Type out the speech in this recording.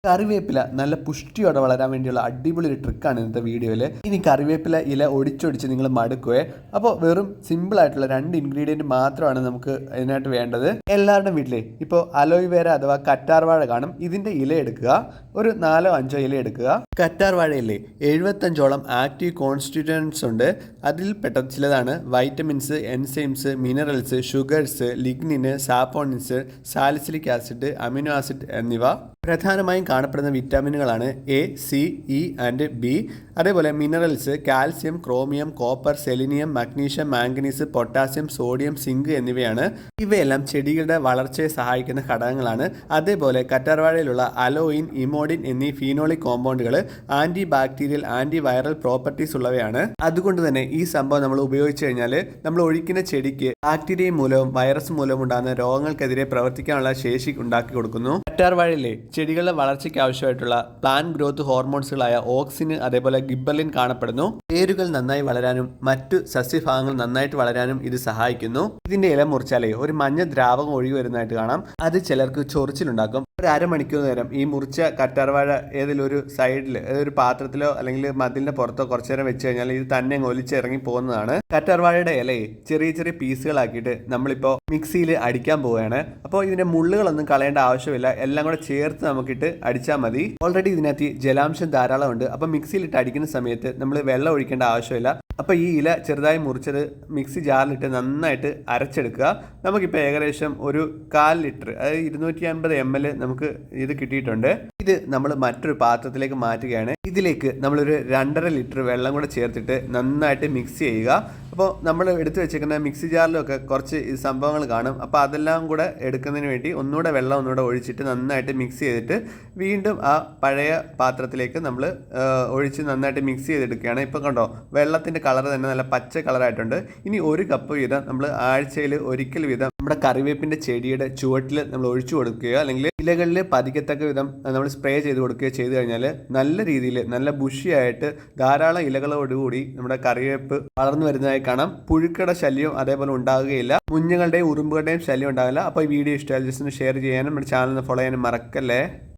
കറിവേപ്പില നല്ല പുഷ്ടിയോടെ വളരാൻ വേണ്ടിയുള്ള അടിപൊളി ഒരു ട്രിക്കാണ് ഇന്നത്തെ വീഡിയോയിൽ. ഇനി കറിവേപ്പില ഇല ഒടിച്ചൊടിച്ച് നിങ്ങൾ മടുക്കുവേ. അപ്പോൾ വെറും സിമ്പിൾ ആയിട്ടുള്ള 2 ഇൻഗ്രീഡിയൻറ്റ് മാത്രമാണ് നമുക്ക് ഇതിനായിട്ട് വേണ്ടത്. എല്ലാവരുടെ വീട്ടിലെ ഇപ്പോൾ അലോയിവേര അഥവാ കറ്റാർവാഴ കാണും. ഇതിൻ്റെ ഇല എടുക്കുക, ഒരു 4-5 ഇല എടുക്കുക. കറ്റാർവാഴയില്ലേ 75ഓളം ആക്റ്റീവ് കോൺസ്റ്റിറ്റ്യൂവൻസ് ഉണ്ട്. അതിൽപ്പെട്ട ചിലതാണ് vitamins, enzymes, minerals, sugars, lignin, saponins, salicylic acid, amino acid എന്നിവ. പ്രധാനമായും കാണപ്പെടുന്ന വിറ്റാമിനുകളാണ് A, C, E and B. അതേപോലെ minerals calcium, chromium, copper, selenium, magnesium, manganese, potassium, sodium, zinc എന്നിവയാണ്. ഇവയെല്ലാം ചെടികളുടെ വളർച്ചയെ സഹായിക്കുന്ന ഘടകങ്ങളാണ്. അതേപോലെ കറ്റാർവാഴയിലുള്ള അലോയിൻ, ഇമോഡിൻ എന്നീ ഫീനോളിക് കോമ്പൗണ്ടുകൾ anti bacterial, anti viral properties ഉള്ളവയാണ്. അതുകൊണ്ട് തന്നെ ഈ സംഭവം നമ്മൾ ഉപയോഗിച്ച് കഴിഞ്ഞാൽ നമ്മൾ ഒഴിക്കുന്ന ചെടിക്ക് ബാക്ടീരിയ മൂലവും വൈറസ് മൂലവും ഉണ്ടാകുന്ന രോഗങ്ങൾക്കെതിരെ പ്രവർത്തിക്കാനുള്ള ശേഷി ഉണ്ടാക്കി കൊടുക്കുന്നു. കറ്റാർവാഴയിലെ ചെടികളുടെ വളർച്ചയ്ക്ക് ആവശ്യമായിട്ടുള്ള പ്ലാന്റ് ഗ്രോത്ത് ഹോർമോൺസുകളായ ഓക്സിന് അതേപോലെ ഗിബ്ബർലിൻ കാണപ്പെടുന്നു. വേരുകൾ നന്നായി വളരാനും മറ്റു സസ്യഭാഗങ്ങൾ നന്നായിട്ട് വളരാനും ഇത് സഹായിക്കുന്നു. ഇതിന്റെ ഇല മുറിച്ചാലേ ഒരു മഞ്ഞ ദ്രാവകം ഒഴുകി വരുന്നതായിട്ട് കാണാം. അത് ചിലർക്ക് ചൊറിച്ചിലുണ്ടാക്കും. ഒരു അരമണിക്കൂർ നേരം ഈ മുറിച്ച കറ്റാർവാഴ ഏതെങ്കിലും ഒരു സൈഡിൽ, ഒരു പാത്രത്തിലോ അല്ലെങ്കിൽ മതിലിന്റെ പുറത്തോ കുറച്ചു നേരം വെച്ച് കഴിഞ്ഞാൽ ഇത് തന്നെ ഒലിച്ചിറങ്ങി പോകുന്നതാണ്. കറ്റാർവാഴയുടെ ഇലയെ ചെറിയ ചെറിയ പീസുകളാക്കിയിട്ട് നമ്മളിപ്പോൾ മിക്സിയിൽ അടിക്കാൻ പോവുകയാണ്. അപ്പോൾ ഇതിന്റെ മുള്ളുകളൊന്നും കളയേണ്ട ആവശ്യമില്ല. എല്ലാം കൂടെ ചേർത്ത് നമുക്കിട്ട് അടിച്ചാൽ മതി. ഓൾറെഡി ഇതിനകത്ത് ജലാംശം ധാരാളം ഉണ്ട്. അപ്പോൾ മിക്സിയിലിട്ട് അടിക്കുന്ന സമയത്ത് നമ്മൾ വെള്ളം ഒഴിക്കേണ്ട ആവശ്യമില്ല. അപ്പോൾ ഈ ഇല ചെറുതായി മുറിച്ചത് മിക്സി ജാറിലിട്ട് നന്നായിട്ട് അരച്ചെടുക്കുക. നമുക്കിപ്പോൾ ഏകദേശം ഒരു 1/4 ലിറ്റർ, അതായത് 250 ml നമുക്ക് ഇത് കിട്ടിയിട്ടുണ്ട്. ഇത് നമ്മൾ മറ്റൊരു പാത്രത്തിലേക്ക് മാറ്റുകയാണ്. ഇതിലേക്ക് നമ്മളൊരു 2.5 ലിറ്റർ വെള്ളം കൂടെ ചേർത്തിട്ട് നന്നായിട്ട് മിക്സ് ചെയ്യുക. അപ്പോൾ നമ്മൾ എടുത്തു വെച്ചേക്കുന്ന മിക്സി ജാറിലൊക്കെ കുറച്ച് ഈ സംഭവങ്ങൾ കാണും. അപ്പോൾ അതെല്ലാം കൂടെ എടുക്കുന്നതിന് വേണ്ടി ഒന്നുകൂടെ വെള്ളം ഒന്നുകൂടെ ഒഴിച്ചിട്ട് നന്നായിട്ട് മിക്സ് ചെയ്തിട്ട് വീണ്ടും ആ പഴയ പാത്രത്തിലേക്ക് നമ്മൾ ഒഴിച്ച് നന്നായിട്ട് മിക്സ് ചെയ്തെടുക്കുകയാണ്. ഇപ്പോൾ കണ്ടോ, വെള്ളത്തിൻ്റെ കളർ തന്നെ നല്ല പച്ച കളറായിട്ടുണ്ട്. ഇനി 1 കപ്പ് വീതം നമ്മൾ ആഴ്ചയിൽ ഒരിക്കൽ വീതം നമ്മുടെ കറിവേപ്പിൻ്റെ ചെടിയുടെ ചുവട്ടിൽ നമ്മൾ ഒഴിച്ചു കൊടുക്കുകയോ അല്ലെങ്കിൽ ഇലകളിൽ പതിക്കത്തക്ക വിധം നമ്മൾ സ്പ്രേ ചെയ്ത് കൊടുക്കുകയോ ചെയ്ത് കഴിഞ്ഞാൽ നല്ല രീതിയിൽ നല്ല ബുഷിയായിട്ട് ധാരാളം ഇലകളോടുകൂടി നമ്മുടെ കറിവേപ്പ് വളർന്നു വരുന്നതായി കാണാം. പുഴുക്കളുടെ ശല്യം അതേപോലെ ഉണ്ടാകുകയില്ല. മുഞ്ഞകളുടെയും ഉറുമ്പുകളുടെയും ശല്യം ഉണ്ടാകില്ല. അപ്പോൾ ഈ വീഡിയോ ഇഷ്ടമായി ജസ്റ്റ് ഒന്ന് ഷെയർ ചെയ്യാനും നമ്മുടെ ചാനൽ ഫോളോ ചെയ്യാനും മറക്കല്ലേ.